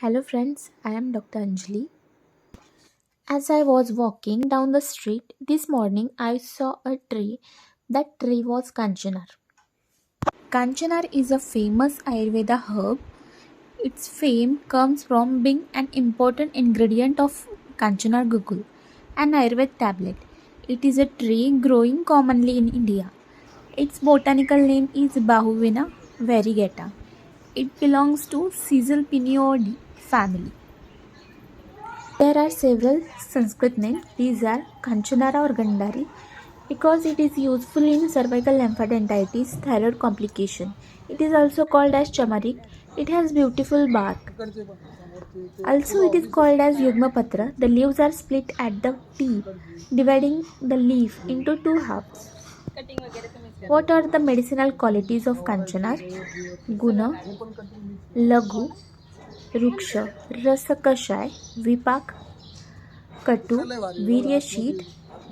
Hello friends, I am Dr. Anjali. As I was walking down the street this morning, I saw a tree. That tree was Kanchanar. Kanchanar is a famous Ayurveda herb. Its fame comes from being an important ingredient of Kanchanar Gugul, an Ayurveda tablet. It is a tree growing commonly in India. Its botanical name is Bauhinia varigata. It belongs to Caesalpinidae family. There are several Sanskrit names. These are Kanchanara or Gandhari because it is useful in cervical lymphadenitis, thyroid complication. It is also called as Chamarik. It has beautiful bark. Also, it is called as Yugmapatra. The leaves are split at the tip, dividing the leaf into two halves. What are the medicinal qualities of Kanchanar? Guna, Laghu, Ruksha, Rasakashai, Vipak, Katu, Virya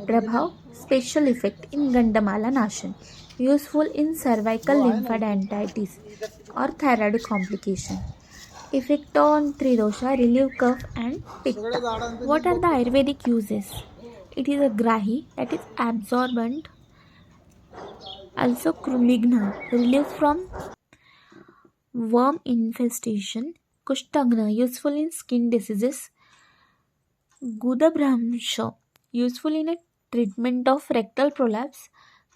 Prabhav, special effect in Gandamala Nashan, useful in cervical lymphadenitis or thyroid complication. Effect on Tridosha, relieve cough and pitta. What are the Ayurvedic uses? It is a grahi, that is absorbent. Also Krumigna, relief from worm infestation. Kushtagna, useful in skin diseases. Gudabhramsha, useful in a treatment of rectal prolapse.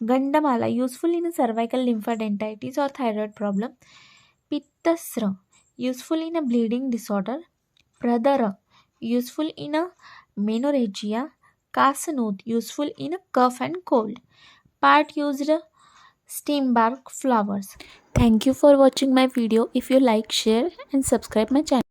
Gandamala, useful in a cervical lymphadenitis or thyroid problem. Pittasra, useful in a bleeding disorder. Pradara, useful in a menorrhagia. Kasanoth, useful in a cough and cold. Part used steam bark flowers. Thank you for watching my video. If you like, share and subscribe my channel.